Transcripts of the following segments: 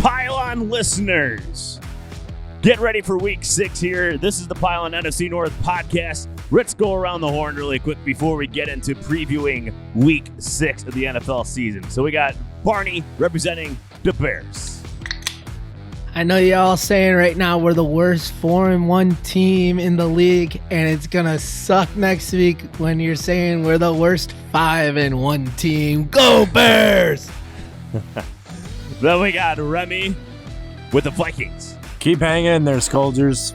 Pylon listeners, get ready for week 6 here. This is the Pylon NFC North podcast. Let's go around the horn really quick before we get into previewing week 6 of the NFL season. So we got Barney representing the Bears. I know y'all saying right now we're the worst 4-1 team in the league, and it's going to suck next week when you're saying we're the worst 5-1 team. Go Bears! Then we got Remy with the Vikings. Keep hanging in there, soldiers.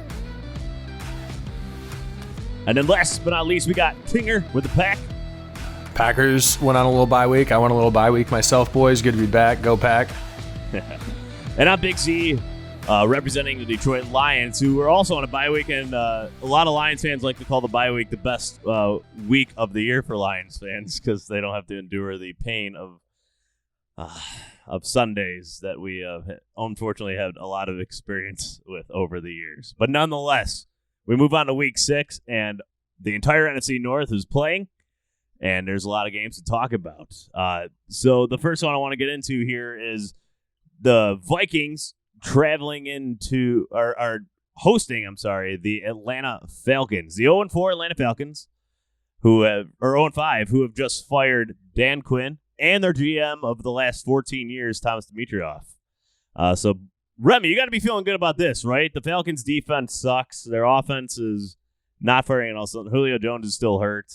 And then last but not least, we got Tinger with the Pack. Packers went on a little bye week. I went on a little bye week myself, boys. Good to be back. Go Pack. And I'm Big Z, representing the Detroit Lions, who are also on a bye week. And a lot of Lions fans like to call the bye week the best week of the year for Lions fans because they don't have to endure the pain of Sundays that we have unfortunately had a lot of experience with over the years. But nonetheless, we move on to week 6, and the entire NFC North is playing, and there's a lot of games to talk about. So the first one I want to get into here is the Vikings traveling into are hosting, the Atlanta Falcons. The 0-4 Atlanta Falcons, who have 0-5, who have just fired Dan Quinn and their GM of the last 14 years, Thomas Dimitroff. So, Remy, you got to be feeling good about this, right? The Falcons' defense sucks. Their offense is not firing at all. So Julio Jones is still hurt.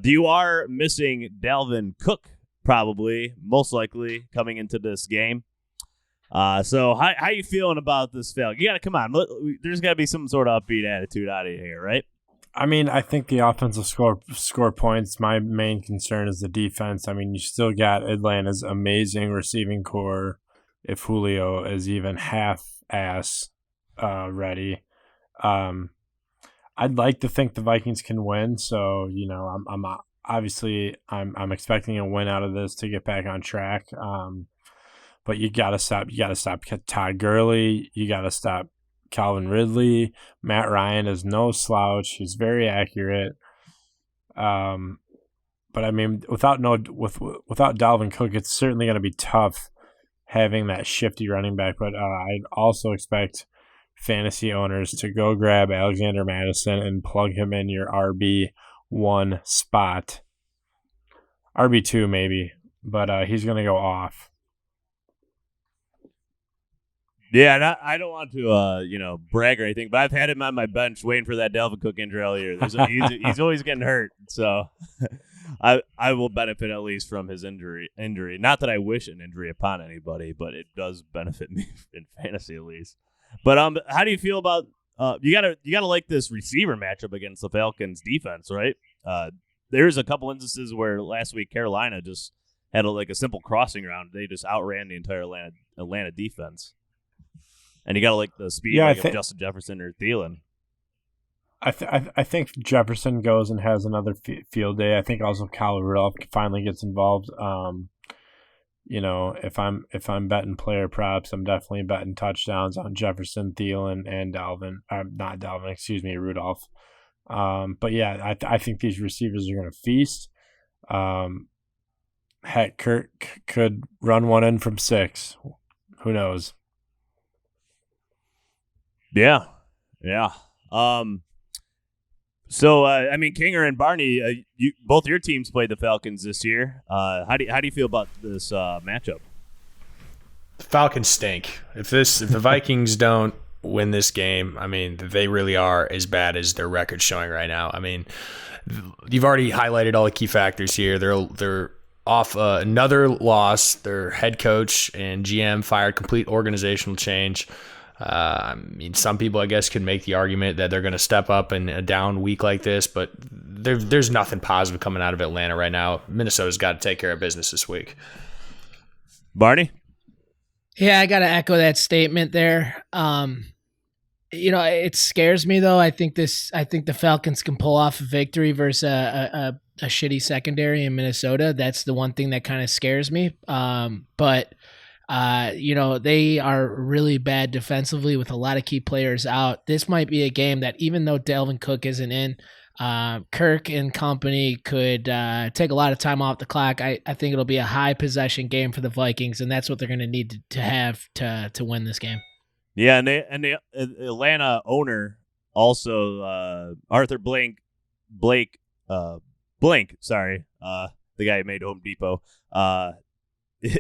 You are missing Dalvin Cook, probably, most likely, coming into this game. So how you feeling about this Falcons? You got to come on. There's got to be some sort of upbeat attitude out of here, right? I mean, I think the offense will score points. My main concern is the defense. I mean, you still got Atlanta's amazing receiving core if Julio is even half-ass ready. I'd like to think the Vikings can win, so, you know, I'm expecting a win out of this to get back on track. But you gotta stop Todd Gurley. You gotta stop Calvin Ridley. Matt Ryan is no slouch. He's very accurate. But I mean, without Dalvin Cook, it's certainly going to be tough having that shifty running back. But I'd also expect fantasy owners to go grab Alexander Madison and plug him in your RB1 spot. RB2 maybe, but he's going to go off. Yeah, and I don't want to, brag or anything, but I've had him on my bench waiting for that Dalvin Cook injury all year. He's always getting hurt, so I will benefit at least from his injury. Not that I wish an injury upon anybody, but it does benefit me in fantasy at least. But how do you feel about you gotta like this receiver matchup against the Falcons defense, right? There's a couple instances where last week Carolina just had a simple crossing round. They just outran the entire Atlanta defense. And you got to like the speed of Justin Jefferson or Thielen. I think Jefferson goes and has another field day. I think also Kyle Rudolph finally gets involved. If I'm betting player props, I'm definitely betting touchdowns on Jefferson, Thielen, and Rudolph. But yeah, I think these receivers are going to feast. Heck, Kirk could run one in from 6. Who knows? Yeah. So Kinger and Barney, both your teams played the Falcons this year. How do you feel about this matchup? The Falcons stink. If the Vikings don't win this game, I mean, they really are as bad as their record's showing right now. I mean, you've already highlighted all the key factors here. They're off another loss. Their head coach and GM fired, complete organizational change. Some people, I guess, can make the argument that they're going to step up in a down week like this, but there's nothing positive coming out of Atlanta right now. Minnesota's got to take care of business this week. Barney? Yeah, I got to echo that statement there. It scares me, though. I think the Falcons can pull off a victory versus a shitty secondary in Minnesota. That's the one thing that kind of scares me. But they are really bad defensively with a lot of key players out. This might be a game that, even though Dalvin Cook isn't in, Kirk and company could take a lot of time off the clock. I think it'll be a high possession game for the Vikings, and that's what they're going to need to have to win this game. Yeah, and the Atlanta owner also Arthur Blake, sorry, the guy who made Home Depot,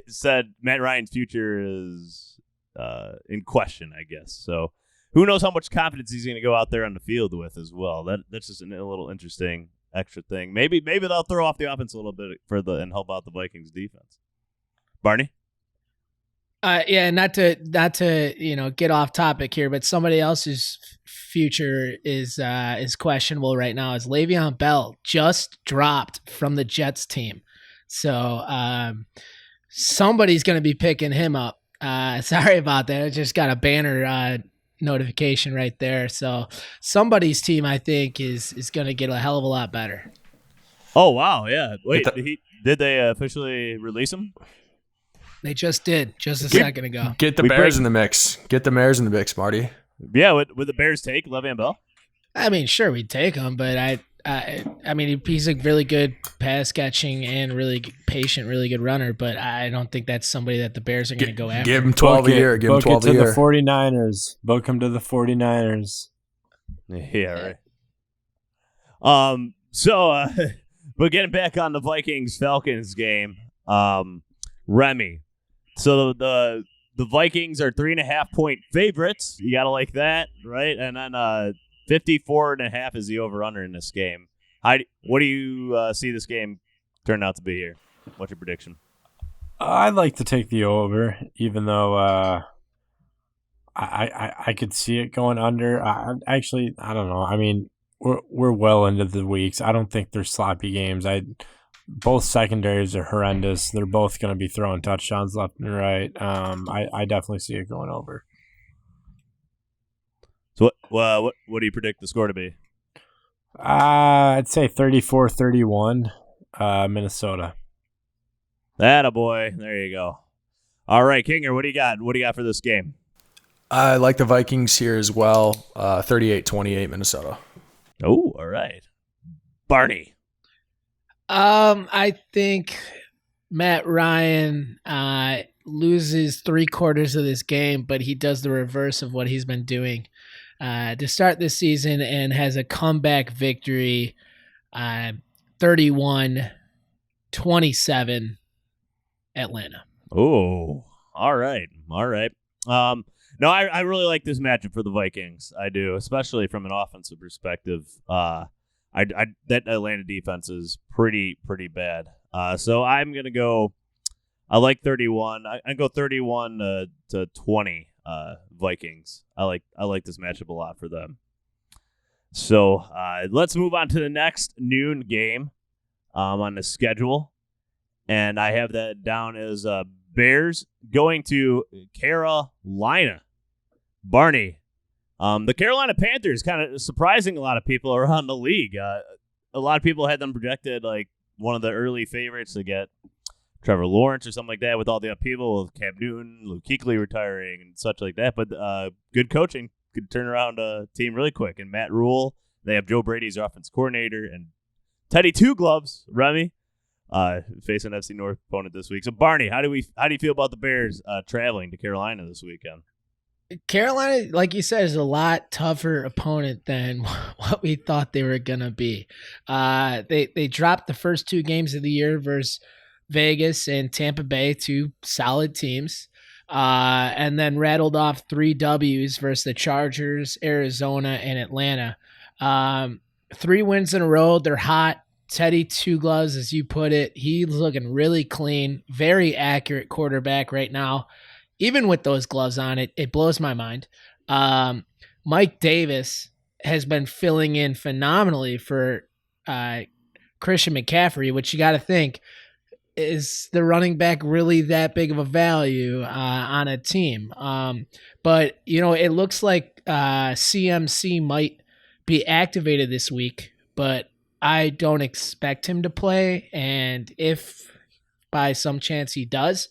said Matt Ryan's future is in question, I guess. So who knows how much confidence he's going to go out there on the field with as well. That's just a little interesting extra thing. Maybe they'll throw off the offense a little bit and help out the Vikings defense. Barney? Yeah, not to get off topic here, but somebody else's future is questionable right now. Is Le'Veon Bell just dropped from the Jets team, so somebody's going to be picking him up. Sorry about that. I just got a banner notification right there. So somebody's team, I think, is going to get a hell of a lot better. Oh wow, yeah. Wait, did they officially release him? They just did, just a second ago. Get the Bears in the mix. Get the Bears in the mix, Marty. Yeah, would the Bears take Le'Veon Bell? I mean, sure, we'd take him, but I mean, he's a really good pass catching and really patient, really good runner, but I don't think that's somebody that the Bears are going to go after. Give him 12 a year. Give him 12 a year. Book it to the 49ers. Book him to the 49ers. Yeah, right. So, but getting back on the Vikings-Falcons game, Remy. So the Vikings are 3.5-point favorites. You gotta like that, right? And then 54.5 is the over/under in this game. What do you see this game turn out to be here? What's your prediction? I'd like to take the over, even though I could see it going under. I don't know. I mean, we're well into the weeks. I don't think they're sloppy games. Both secondaries are horrendous. They're both going to be throwing touchdowns left and right. I definitely see it going over. So what do you predict the score to be? I'd say 34-31, Minnesota. Attaboy. There you go. All right, Kinger, what do you got? What do you got for this game? I like the Vikings here as well. 38-28 Minnesota. Oh, all right. Barney. I think Matt Ryan loses 3/4 of this game, but he does the reverse of what he's been doing to start this season and has a comeback victory, 31-27 Atlanta. Oh, all right. No, I really like this matchup for the Vikings. I do, especially from an offensive perspective. That Atlanta defense is pretty bad. So I'm gonna go. I like 31. I go 31 to 20. Vikings. I like this matchup a lot for them. So let's move on to the next noon game on the schedule, and I have that down as Bears going to Carolina. Barney. The Carolina Panthers kind of surprising a lot of people around the league. A lot of people had them projected like one of the early favorites to get Trevor Lawrence or something like that with all the upheaval with Cam Newton, Luke Kuechly retiring and such like that. But good coaching could turn around a team really quick. And Matt Rule, they have Joe Brady as their offense coordinator and Teddy Two Gloves, Remy, facing FC North opponent this week. So Barney, how do you feel about the Bears traveling to Carolina this weekend? Carolina, like you said, is a lot tougher opponent than what we thought they were going to be. They dropped the first 2 games of the year versus Vegas and Tampa Bay, 2 solid teams, and then rattled off 3 Ws versus the Chargers, Arizona, and Atlanta. 3 wins in a row. They're hot. Teddy Two Gloves, as you put it, he's looking really clean, very accurate quarterback right now. Even with those gloves on, it blows my mind. Mike Davis has been filling in phenomenally for Christian McCaffrey, which you got to think, is the running back really that big of a value on a team? But, it looks like CMC might be activated this week, but I don't expect him to play. And if by some chance he does,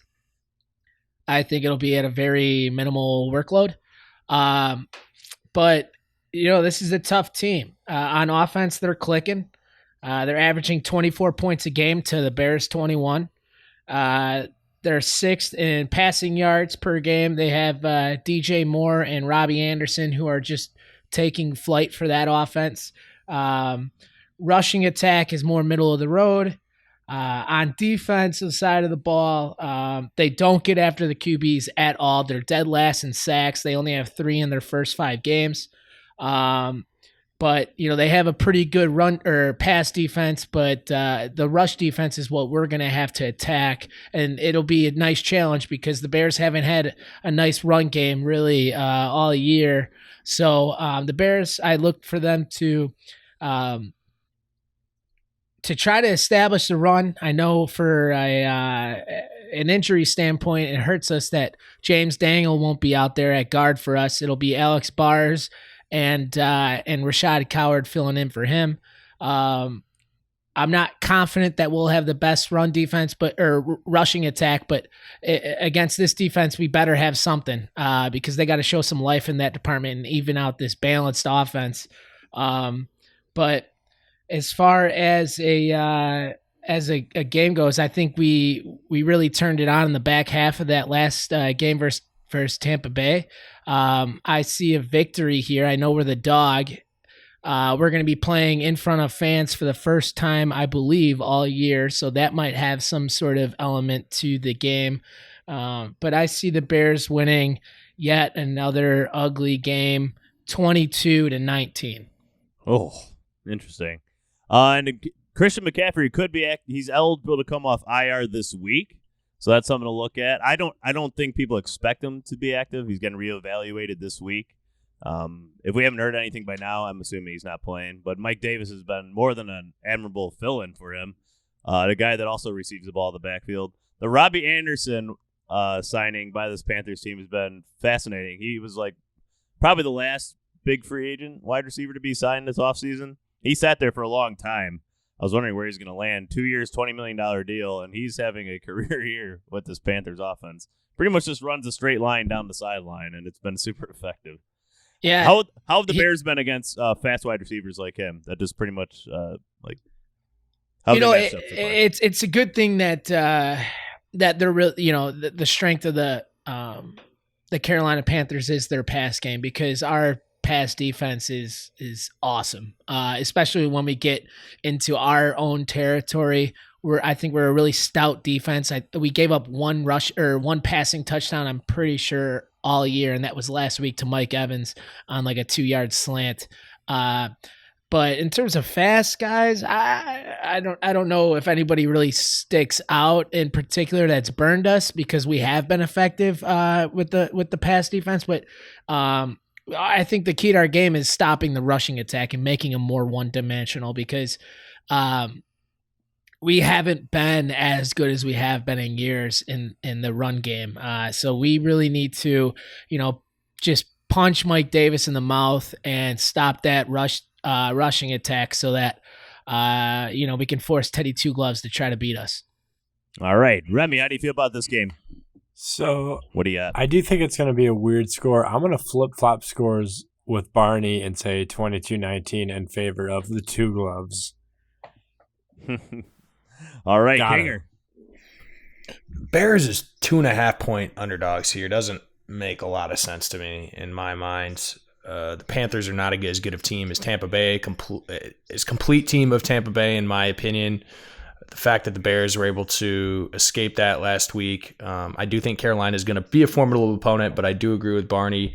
I think it'll be at a very minimal workload. But, This is a tough team. On offense, they're clicking. They're averaging 24 points a game to the Bears 21. They're sixth in passing yards per game. They have DJ Moore and Robbie Anderson, who are just taking flight for that offense. Rushing attack is more middle of the road. On defensive side of the ball, they don't get after the QBs at all. They're dead last in sacks. They only have 3 in their first 5 games. But they have a pretty good run or pass defense, but the rush defense is what we're going to have to attack, and it'll be a nice challenge because the Bears haven't had a nice run game really all year. So the Bears, I look for them to try to establish the run. I know for an injury standpoint, it hurts us that James Dangle won't be out there at guard for us. It'll be Alex Bars and Rashad Coward filling in for him. I'm not confident that we'll have the best run defense, or rushing attack, but against this defense, we better have something because they got to show some life in that department and even out this balanced offense. But as far as a game goes, I think we really turned it on in the back half of that last game versus Tampa Bay. I see a victory here. I know we're the dog. We're going to be playing in front of fans for the first time, I believe, all year, so that might have some sort of element to the game. But I see the Bears winning yet another ugly game, 22-19. Oh, interesting. And Christian McCaffrey could be he's eligible to come off IR this week. So that's something to look at. I don't think people expect him to be active. He's getting reevaluated this week. If we haven't heard anything by now, I'm assuming he's not playing. But Mike Davis has been more than an admirable fill-in for him. The guy that also receives the ball in the backfield. The Robbie Anderson signing by this Panthers team has been fascinating. He was like probably the last big free agent wide receiver to be signed this offseason. He sat there for a long time. I was wondering where he's going to land. 2 years, $20 million deal, and he's having a career year with this Panthers offense. Pretty much just runs a straight line down the sideline, and it's been super effective. Yeah. How have the Bears been against fast wide receivers like him? That just pretty much it's a good thing that they're really the strength of the Carolina Panthers is their pass game, because our pass defense is awesome, especially when we get into our own territory. I think we're a really stout defense. We gave up one passing touchdown, I'm pretty sure, all year, and that was last week to Mike Evans on like a 2-yard slant. But in terms of fast guys, I don't know if anybody really sticks out in particular that's burned us, because we have been effective with the pass defense, but I think the key to our game is stopping the rushing attack and making them more one-dimensional, because we haven't been as good as we have been in years in the run game. So we really need to, just punch Mike Davis in the mouth and stop that rushing attack so that, we can force Teddy Two Gloves to try to beat us. All right. Remy, how do you feel about this game? So what do you got? I do think it's going to be a weird score. I'm going to flip-flop scores with Barney and say 22-19 in favor of the Two Gloves. All right, Kinger. Bears is 2.5-point underdogs here. Doesn't make a lot of sense to me in my mind. The Panthers are not as good of team as Tampa Bay. Complete team of Tampa Bay, in my opinion. The fact that the Bears were able to escape that last week, I do think Carolina is going to be a formidable opponent, but I do agree with Barney.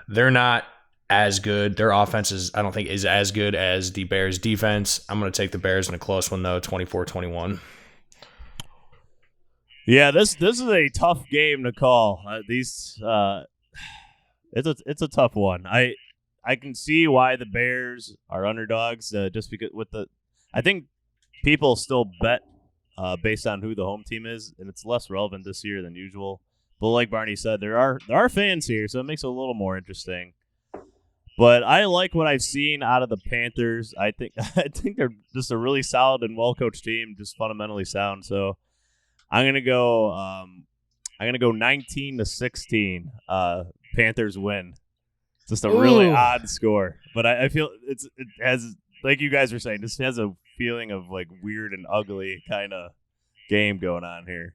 They're not as good. Their offense I don't think is as good as the Bears defense. I'm going to take the Bears in a close one, though, 24-21. Yeah, this is a tough game to call. It's a tough one. I can see why the Bears are underdogs, just because I think people still bet based on who the home team is, and it's less relevant this year than usual. But like Barney said, there are fans here, so it makes it a little more interesting. But I like what I've seen out of the Panthers. I think they're just a really solid and well coached team, just fundamentally sound. So I'm gonna go 19-16. Panthers win. Just a really Ooh. odd score. But I feel it has, like you guys were saying, this has a feeling of like weird and ugly kind of game going on here.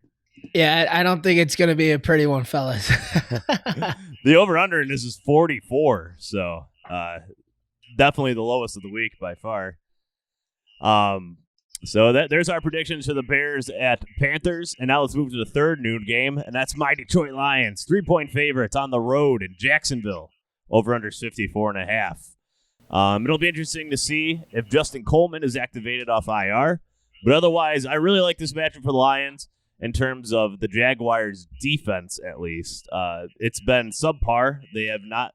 Yeah, I don't think it's going to be a pretty one, fellas. The over-under in this is 44, so definitely the lowest of the week by far. So there's our predictions for the Bears at Panthers, and now let's move to the third noon game, and that's my Detroit Lions, 3-point favorites on the road in Jacksonville. Over-under 54.5. It'll be interesting to see if Justin Coleman is activated off IR, but otherwise, I really like this matchup for the Lions. In terms of the Jaguars' defense, at least, it's been subpar. They have not,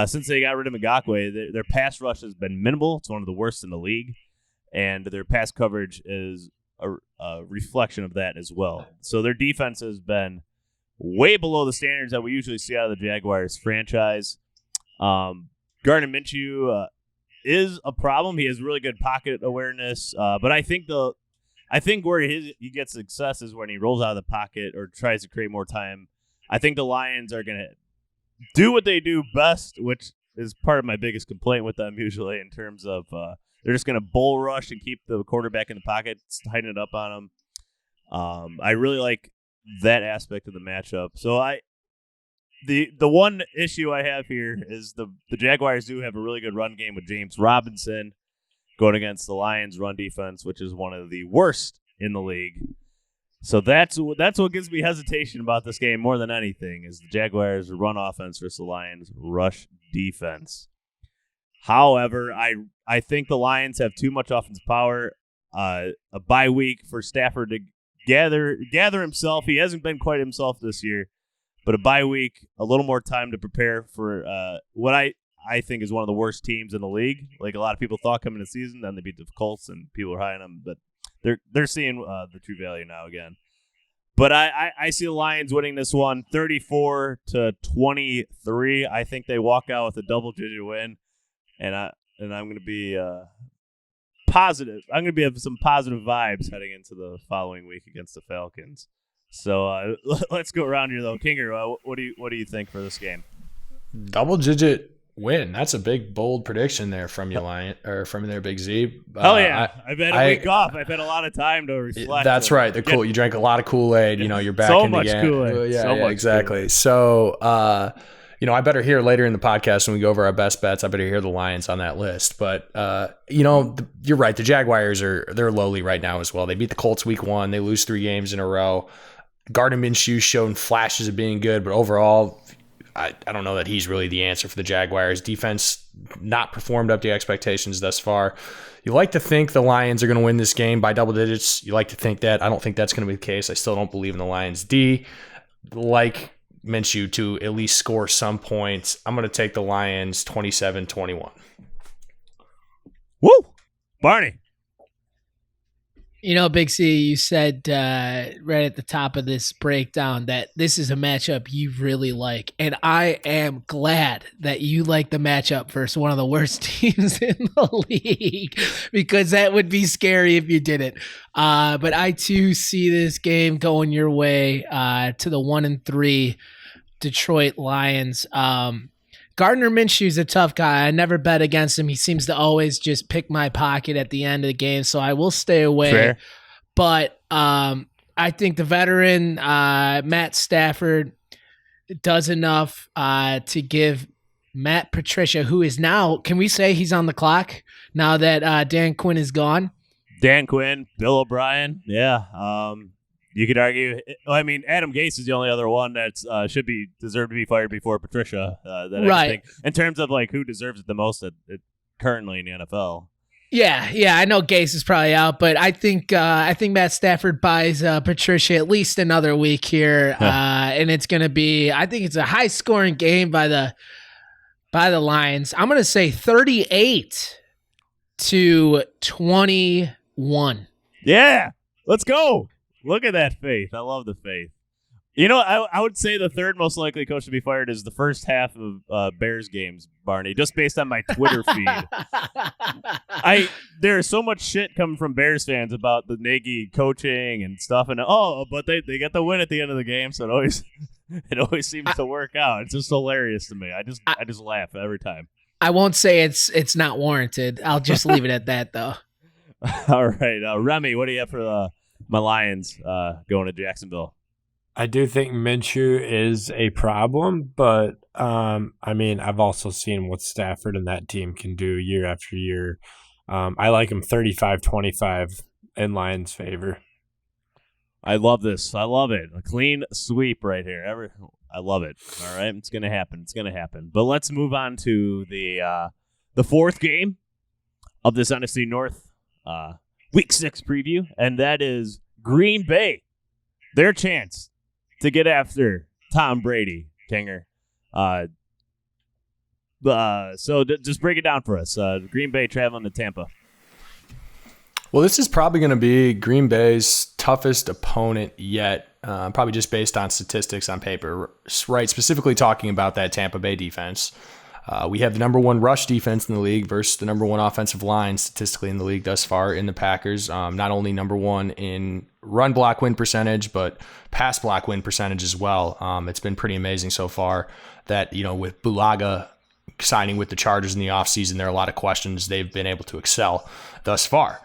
since they got rid of Ngakoue, their pass rush has been minimal. It's one of the worst in the league, and their pass coverage is a reflection of that as well. So their defense has been way below the standards that we usually see out of the Jaguars franchise. Gardner Minshew is a problem. He has really good pocket awareness, but I think where he gets success is when he rolls out of the pocket or tries to create more time. I think the Lions are going to do what they do best, which is part of my biggest complaint with them usually in terms of they're just going to bull rush and keep the quarterback in the pocket, tighten it up on him. I really like that aspect of the matchup. So the one issue I have here is the Jaguars do have a really good run game with James Robinson going against the Lions' run defense, which is one of the worst in the league. So that's what gives me hesitation about this game more than anything is the Jaguars' run offense versus the Lions' rush defense. However, I think the Lions have too much offensive power. A bye week for Stafford to gather himself. He hasn't been quite himself this year, but a bye week, a little more time to prepare for what I think is one of the worst teams in the league. Like a lot of people thought coming into the season, then they beat the Colts and people are high on them, but they're seeing the true value now again. But I see the Lions winning this one 34-23. I think they walk out with a double-digit win, and I'm going to be positive. I'm going to have some positive vibes heading into the following week against the Falcons. So let's go around here though. Kinger, what do you think for this game? Double-digit win. That's a big, bold prediction there from you, Lion, or from there, Big Z. Oh yeah, I've had a week off. I've had a lot of time to reflect. That's right. You drank a lot of Kool-Aid. You're back so in much the game. Kool-Aid. Yeah, so much exactly. Kool-Aid. So, I better hear later in the podcast when we go over our best bets. I better hear the Lions on that list. But you're right. The Jaguars they're lowly right now as well. They beat the Colts week 1. They lose 3 games in a row. Gardner Minshew's shown flashes of being good, but overall, I don't know that he's really the answer for the Jaguars. Defense not performed up to expectations thus far. You like to think the Lions are going to win this game by double digits. You like to think that. I don't think that's going to be the case. I still don't believe in the Lions D. Like Minshew to at least score some points. I'm going to take the Lions 27-21. Woo! Barney. Big C, you said right at the top of this breakdown that this is a matchup you really like. And I am glad that you like the matchup versus one of the worst teams in the league because that would be scary if you didn't. But I, too, see this game going your way to the 1-3 Detroit Lions. Gardner Minshew's a tough guy. I never bet against him. He seems to always just pick my pocket at the end of the game, so I will stay away. Fair. But I think the veteran, Matt Stafford, does enough to give Matt Patricia, who is now, can we say he's on the clock now that Dan Quinn is gone? Dan Quinn, Bill O'Brien, yeah. You could argue. I mean, Adam Gase is the only other one that should be deserved to be fired before Patricia. I think, in terms of like who deserves it the most currently in the NFL. Yeah, I know Gase is probably out, but I think Matt Stafford buys Patricia at least another week here, and it's going to be. I think it's a high scoring game by the Lions. I'm going to say 38-21. Yeah, let's go. Look at that faith. I love the faith. I would say the third most likely coach to be fired is the first half of Bears games, Barney, just based on my Twitter feed. There's so much shit coming from Bears fans about the Nagy coaching and stuff, and but they get the win at the end of the game, so it always It always seems to work out. It's just hilarious to me. I just laugh every time. I won't say it's not warranted. I'll just leave it at that, though. All right, Remy, what do you have for my Lions going to Jacksonville? I do think Minshew is a problem, but I mean, I've also seen what Stafford and that team can do year after year. I like him 35-25 in Lions' favor. I love this. I love it. A clean sweep right here. I love it. All right, it's gonna happen. It's gonna happen. But let's move on to the fourth game of this NFC North Week 6 preview, and that is Green Bay. Their chance to get after Tom Brady, Kinger. So just break it down for us. Green Bay traveling to Tampa. Well, this is probably going to be Green Bay's toughest opponent yet, probably just based on statistics on paper, right? Specifically talking about that Tampa Bay defense. We have the number one rush defense in the league versus the number one offensive line statistically in the league thus far in the Packers. Not only number one in run block win percentage, but pass block win percentage as well. It's been pretty amazing so far that, with Bulaga signing with the Chargers in the offseason, there are a lot of questions. They've been able to excel thus far.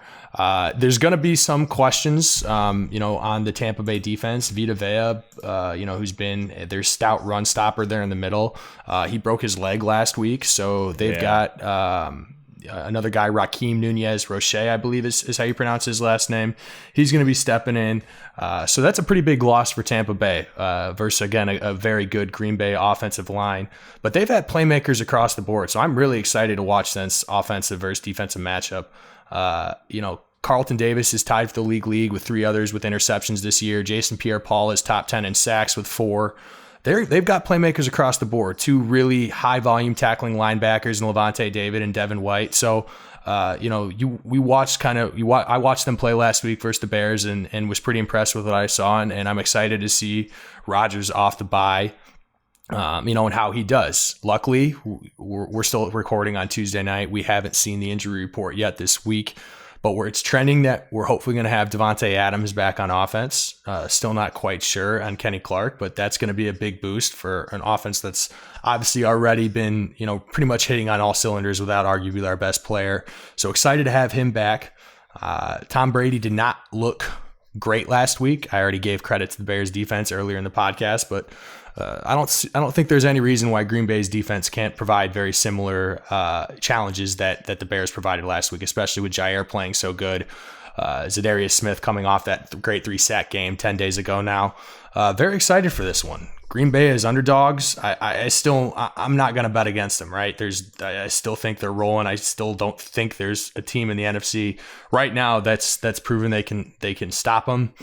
There's going to be some questions, on the Tampa Bay defense. Vita Vea, who's been their stout run stopper there in the middle. He broke his leg last week, so they've got another guy, Raheem Nunez-Roche, I believe is how you pronounce his last name. He's going to be stepping in. So that's a pretty big loss for Tampa Bay versus, again, a very good Green Bay offensive line. But they've had playmakers across the board, so I'm really excited to watch this offensive versus defensive matchup. Carlton Davis is tied for the league with 3 others with interceptions this year. Jason Pierre-Paul is top 10 in sacks with 4. They've got playmakers across the board. 2 really high volume tackling linebackers in Levante David and Devin White. So, I watched them play last week versus the Bears and was pretty impressed with what I saw. And I'm excited to see Rodgers off the bye. And how he does. Luckily, we're still recording on Tuesday night. We haven't seen the injury report yet this week, but where it's trending that we're hopefully going to have Devontae Adams back on offense. Still not quite sure on Kenny Clark, but that's going to be a big boost for an offense that's obviously already been, pretty much hitting on all cylinders without arguably our best player. So excited to have him back. Tom Brady did not look great last week. I already gave credit to the Bears defense earlier in the podcast, but I don't think there's any reason why Green Bay's defense can't provide very similar challenges that the Bears provided last week, especially with Jair playing so good. Zadarius Smith coming off that great 3-sack game 10 days ago now. Very excited for this one. Green Bay is underdogs. I'm not going to bet against them, right? I still think they're rolling. I still don't think there's a team in the NFC right now that's proven they can stop them.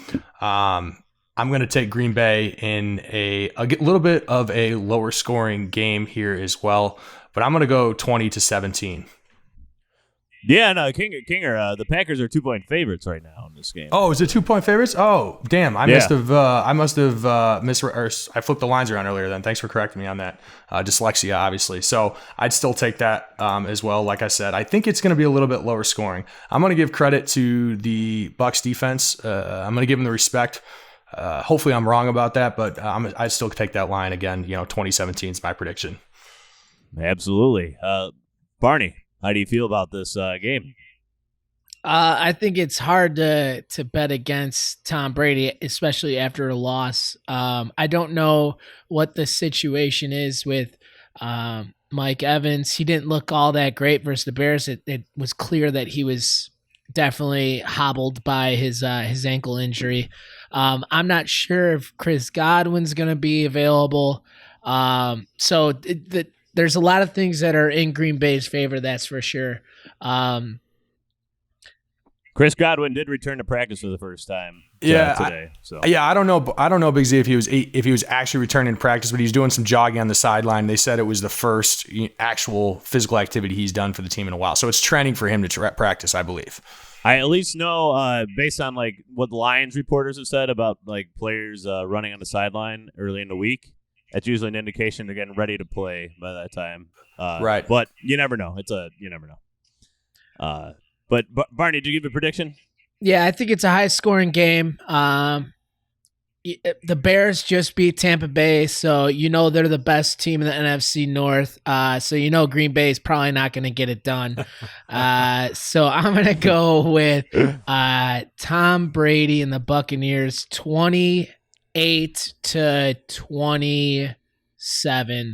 I'm going to take Green Bay in a little bit of a lower scoring game here as well, but I'm going to go 20-17. Yeah, no, Kinger, the Packers are 2-point favorites right now in this game. Oh, is it 2-point favorites? Oh, damn! I must have I flipped the lines around earlier. Then thanks for correcting me on that. Dyslexia, obviously. So I'd still take that as well. Like I said, I think it's going to be a little bit lower scoring. I'm going to give credit to the Bucs defense. I'm going to give them the respect. Hopefully I'm wrong about that, but I still take that line again. 2017 is my prediction. Absolutely. Barney, how do you feel about this game? I think it's hard to bet against Tom Brady, especially after a loss. I don't know what the situation is with Mike Evans. He didn't look all that great versus the Bears. It was clear that he was definitely hobbled by his ankle injury. I'm not sure if Chris Godwin's going to be available. So there's a lot of things that are in Green Bay's favor, that's for sure. Chris Godwin did return to practice for the first time today. I don't know, Big Z, if he was actually returning to practice, but he's doing some jogging on the sideline. They said it was the first actual physical activity he's done for the team in a while. So it's training for him to practice, I believe. I at least know, based on like what the Lions reporters have said about like players running on the sideline early in the week, that's usually an indication they're getting ready to play by that time. Right. But you never know. You never know. But Barney, did you give a prediction? Yeah, I think it's a high-scoring game. the Bears just beat Tampa Bay, so they're the best team in the NFC North. So Green Bay is probably not going to get it done. So I'm going to go with Tom Brady and the Buccaneers 28-27.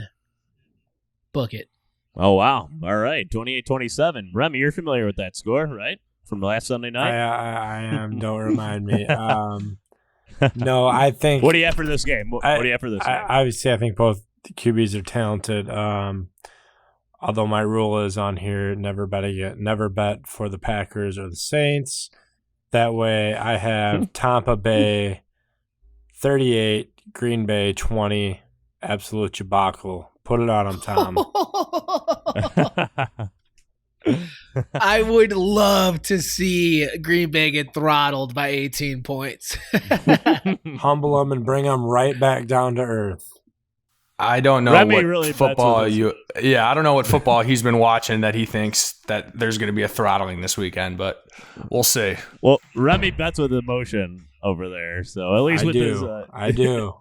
Book it. Oh, wow. All right. 28-27. Remy, you're familiar with that score, right? From last Sunday night? I am. Don't remind me. No, I think. What do you have for this game? What do you have for this game? Obviously, I think both QBs are talented. Although my rule is on here: never bet for the Packers or the Saints. That way, I have Tampa Bay 38, Green Bay 20. Absolute debacle. Put it on them, Tom. I would love to see Green Bay get throttled by 18 points. Humble them and bring them right back down to earth. I don't know Remy what really football I don't know what football he's been watching that he thinks that there's going to be a throttling this weekend, but we'll see. Well, Remy bets with emotion over there, so at least I do.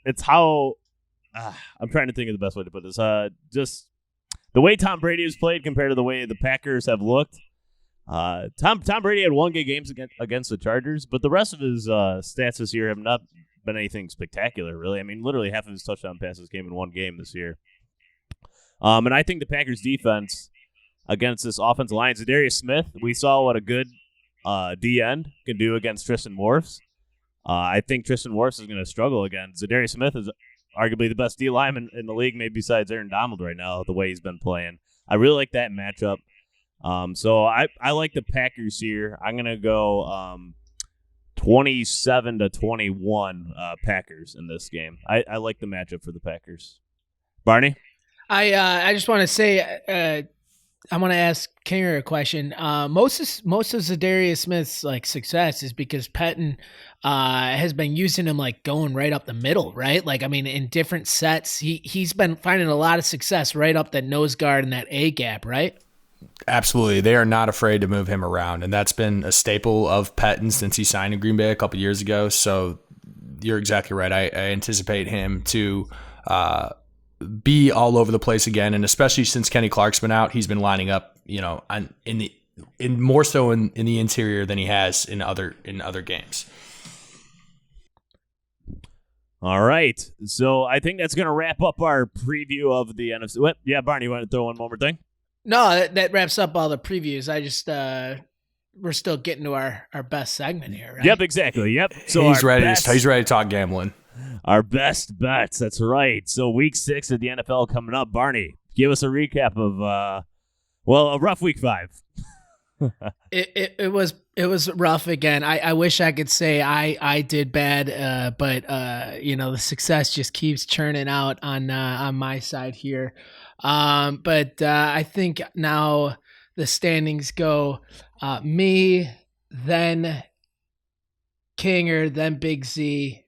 It's how I'm trying to think of the best way to put this. Just the way Tom Brady has played compared to the way the Packers have looked. Tom Brady had one good games against the Chargers, but the rest of his stats this year have not been anything spectacular, really. I mean, literally half of his touchdown passes came in one game this year. And I think the Packers defense against this offensive line, Zadarius Smith, we saw what a good D-end can do against Tristan Wirfs. I think Tristan Wirfs is going to struggle again. Zadarius Smith is arguably the best D lineman in the league, maybe besides Aaron Donald right now, the way he's been playing. I really like that matchup. So I like the Packers here. I'm going to go 27-21 Packers in this game. I like the matchup for the Packers. Barney? I just want to say I want to ask Kinger a question. Most of Zadarius Smith's success is because Pettin has been using him going right up the middle, right? In different sets, he's been finding a lot of success right up that nose guard and that A gap, right? Absolutely. They are not afraid to move him around, and that's been a staple of Pettin since he signed in Green Bay a couple years ago. So you're exactly right. I anticipate him to be all over the place again, and especially since Kenny Clark's been out, he's been lining up, in more so in the interior than he has in other games. All right, so I think that's going to wrap up our preview of the NFC. What? Yeah, Barney, you want to throw one more thing? No, that wraps up all the previews. I just we're still getting to our best segment here, right? Yep, exactly. Yep. So he's ready to talk gambling. Our best bets. That's right. So week 6 of the NFL coming up. Barney, give us a recap of a rough week 5. It was rough again. I wish I could say I did bad, but the success just keeps churning out on my side here. But I think now the standings go me, then Kinger, then Big Z.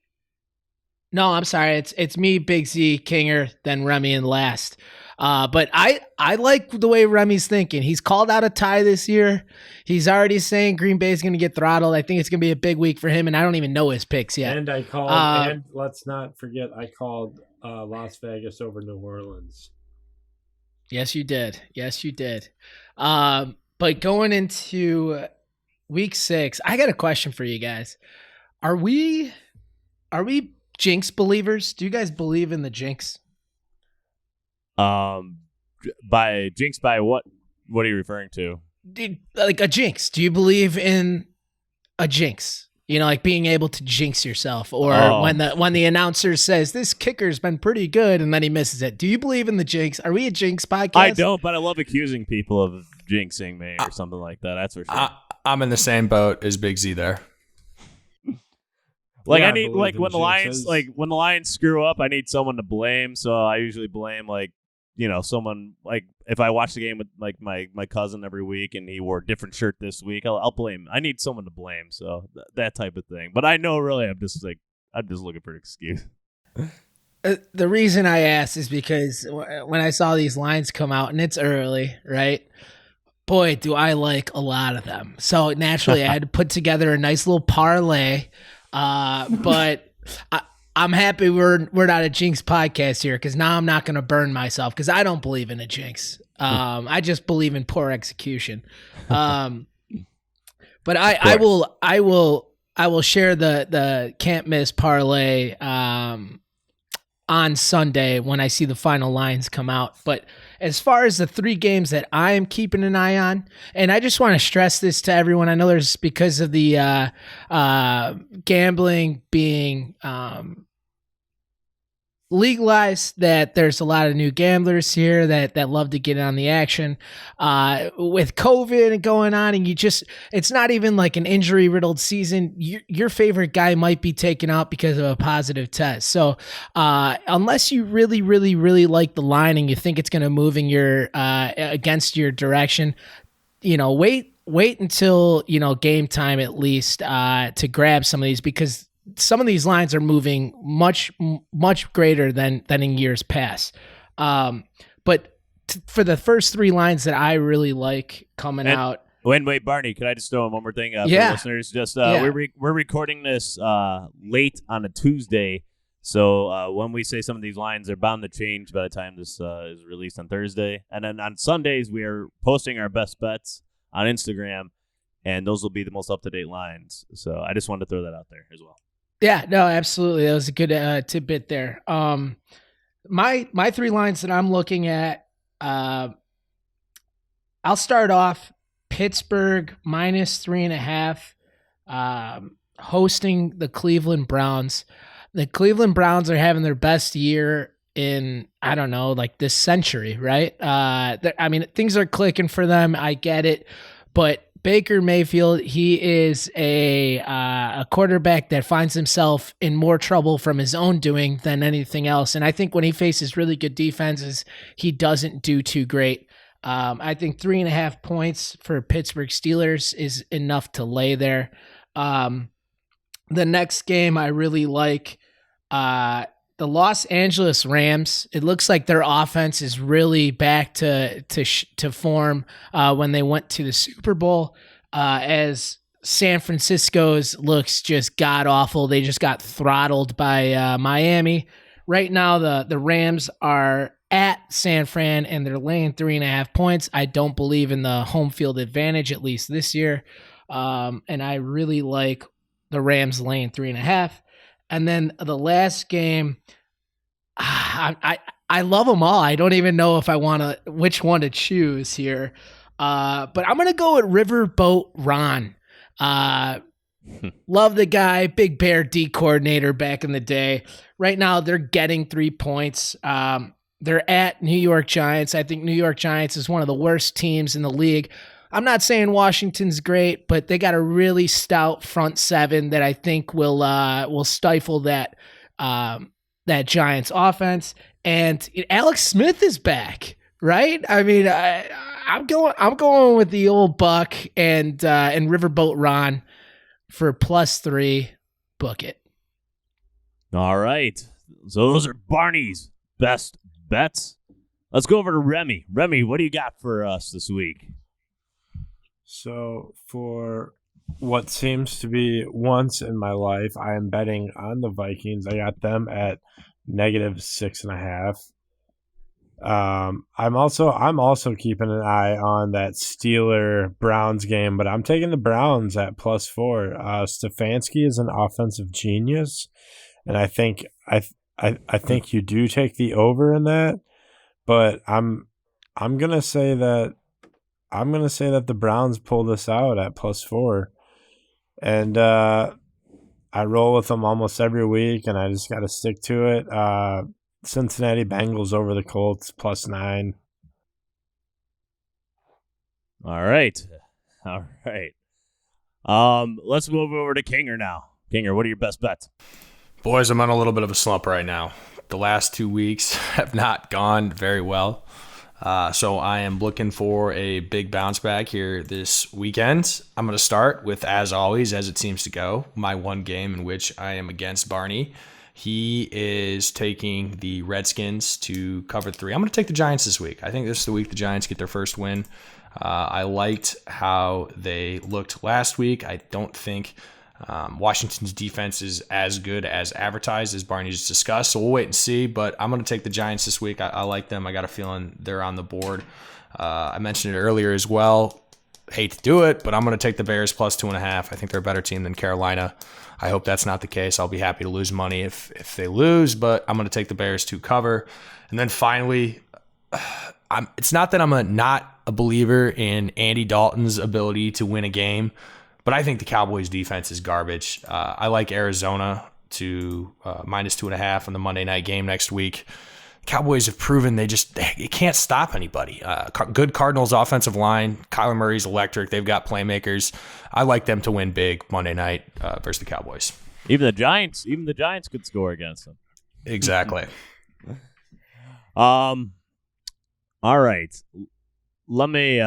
No, I'm sorry. It's me, Big Z, Kinger, then Remy in last. But I like the way Remy's thinking. He's called out a tie this year. He's already saying Green Bay is going to get throttled. I think it's going to be a big week for him, and I don't even know his picks yet. And I called, and let's not forget, I called Las Vegas over New Orleans. Yes, you did. But going into week 6, I got a question for you guys. Are we jinx believers? Do you guys believe in the jinx? By what? What are you referring to? Like a jinx. Do you believe in a jinx? Being able to jinx yourself, or when the announcer says this kicker's been pretty good and then he misses it. Do you believe in the jinx? Are we a jinx podcast? I don't, but I love accusing people of jinxing me or something like that. That's for sure. I'm in the same boat as Big Z there. I need when the Lions screw up, I need someone to blame. So I usually blame someone, if I watch the game with my cousin every week and he wore a different shirt this week, I'll blame. I need someone to blame. So that type of thing. But I know really I'm just looking for an excuse. The reason I asked is because when I saw these lines come out, and it's early, right? boy, do I like a lot of them. So naturally, I had to put together a nice little parlay. But I'm happy we're not a jinx podcast here, because now I'm not going to burn myself, because I don't believe in a jinx. I just believe in poor execution. But I will share the can't miss parlay on Sunday when I see the final lines come out. But as far as the 3 games that I am keeping an eye on, and I just want to stress this to everyone, I know there's, because of the gambling being legalized, that there's a lot of new gamblers here that love to get in on the action. With COVID going on, and it's not even like an injury riddled season. Your favorite guy might be taken out because of a positive test. So unless you really, really, really like the line and you think it's going to move in your against your direction, wait until game time at least to grab some of these, because some of these lines are moving much, much greater than in years past. But for the first 3 lines that I really like coming out. Wait, Barney, could I just throw in one more thing for listeners? Just we're recording this late on a Tuesday, so when we say some of these lines are bound to change by the time this is released on Thursday. And then on Sundays, we are posting our best bets on Instagram, and those will be the most up-to-date lines. So I just wanted to throw that out there as well. Yeah, no, absolutely. That was a good tidbit there. My 3 lines that I'm looking at, I'll start off Pittsburgh -3.5, hosting the Cleveland Browns. The Cleveland Browns are having their best year in, I don't know, like this century, right? I mean, things are clicking for them. I get it, but Baker Mayfield, he is a quarterback that finds himself in more trouble from his own doing than anything else. And I think when he faces really good defenses, he doesn't do too great. I think 3.5 points for Pittsburgh Steelers is enough to lay there. The next game I really like, the Los Angeles Rams. It looks like their offense is really back to form when they went to the Super Bowl, as San Francisco's looks just god awful. They just got throttled by Miami. Right now, the Rams are at San Fran, and they're laying 3.5 points. I don't believe in the home field advantage, at least this year. And I really like the Rams laying 3.5. And then the last game, I love them all. I don't even know if I want which one to choose here. But I'm going to go with Riverboat Ron. Love the guy, Big Bear D coordinator back in the day. Right now, they're getting 3 points. They're at New York Giants. I think New York Giants is one of the worst teams in the league. I'm not saying Washington's great, but they got a really stout front seven that I think will stifle that Giants offense. And Alex Smith is back, right? I mean, I'm going with the old Buck and Riverboat Ron for +3. Book it. All right. So those are Barney's best bets. Let's go over to Remy. Remy, what do you got for us this week? So for what seems to be once in my life, I am betting on the Vikings. I got them at -6.5. I'm also keeping an eye on that Steeler Browns game, but I'm taking the Browns at +4. Stefanski is an offensive genius, and I think you do take the over in that, but I'm gonna say that the Browns pull this out at +4, and I roll with them almost every week, and I just got to stick to it. Cincinnati Bengals over the Colts +9. All right. Let's move over to Kinger now. Kinger, what are your best bets? Boys, I'm on a little bit of a slump right now. The last 2 weeks have not gone very well. So I am looking for a big bounce back here this weekend. I'm going to start with, as always, as it seems to go, my one game in which I am against Barney. He is taking the Redskins to cover 3. I'm going to take the Giants this week. I think this is the week the Giants get their first win. I liked how they looked last week. I don't think Washington's defense is as good as advertised, as Barney just discussed. So we'll wait and see. But I'm going to take the Giants this week. I like them. I got a feeling they're on the board. I mentioned it earlier as well. Hate to do it, but I'm going to take the Bears plus 2.5. I think they're a better team than Carolina. I hope that's not the case. I'll be happy to lose money if they lose, but I'm going to take the Bears to cover. And then finally, it's not that I'm not a believer in Andy Dalton's ability to win a game, but I think the Cowboys' defense is garbage. I like Arizona to minus 2.5 on the Monday night game next week. Cowboys have proven they can't stop anybody. Good Cardinals offensive line. Kyler Murray's electric. They've got playmakers. I like them to win big Monday night versus the Cowboys. Even the Giants could score against them. Exactly. All right. Let me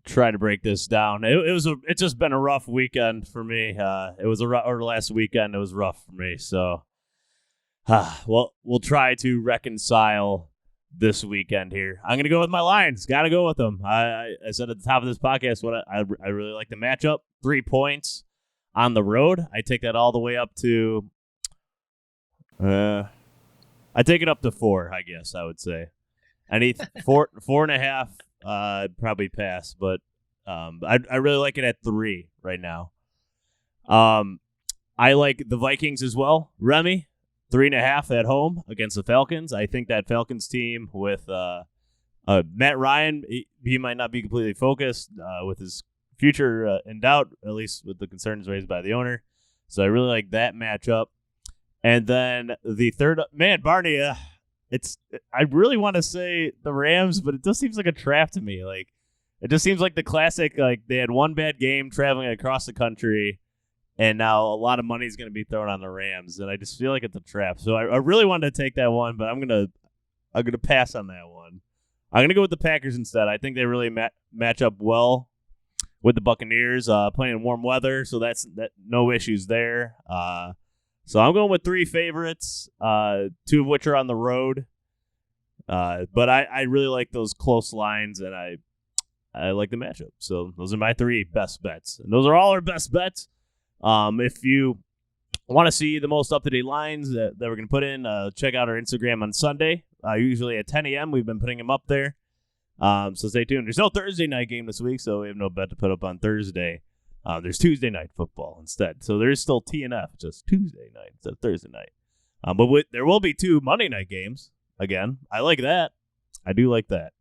try to break this down. It's just been a rough weekend for me. Last weekend it was rough for me. So, well, we'll try to reconcile this weekend here. I'm gonna go with my Lions. Got to go with them. I said at the top of this podcast what I really like the matchup. 3 points on the road. I take that all the way up to. I take it up to 4. I guess I would say. I need 4.5. Probably pass, but I really like it at 3 right now. I like the Vikings as well. Remy, 3.5 at home against the Falcons. I think that Falcons team with Matt Ryan, he might not be completely focused with his future in doubt, at least with the concerns raised by the owner. So I really like that matchup. And then the third, man, Barney, I really want to say the Rams, but it just seems like a trap to me. Like, it just seems like the classic, like they had one bad game traveling across the country, and now a lot of money is going to be thrown on the Rams, and I just feel like it's a trap. So I really wanted to take that one, but I'm gonna pass on that one. I'm gonna go with the Packers instead. I think they really match up well with the Buccaneers, playing in warm weather, so that no issues there. So I'm going with 3 favorites, 2 of which are on the road. But I really like those close lines, and I like the matchup. So those are my 3 best bets. And those are all our best bets. If you want to see the most up-to-date lines that we're going to put in, check out our Instagram on Sunday. Usually at 10 a.m. We've been putting them up there. So stay tuned. There's no Thursday night game this week, so we have no bet to put up on Thursday. There's Tuesday night football instead. So there's still TNF, just Tuesday night instead of Thursday night. But there will be 2 Monday night games again. I like that. I do like that.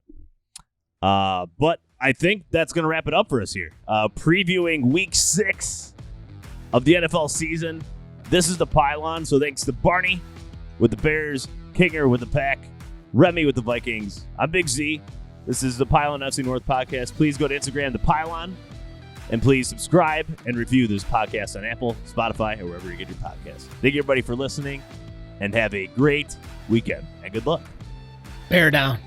But I think that's going to wrap it up for us here. Previewing week 6 of the NFL season. This is the Pylon. So thanks to Barney with the Bears, Kinger with the Pack, Remy with the Vikings. I'm Big Z. This is the Pylon FC North podcast. Please go to Instagram, the Pylon. And please subscribe and review this podcast on Apple, Spotify, or wherever you get your podcasts. Thank you, everybody, for listening, and have a great weekend. And good luck. Bear down.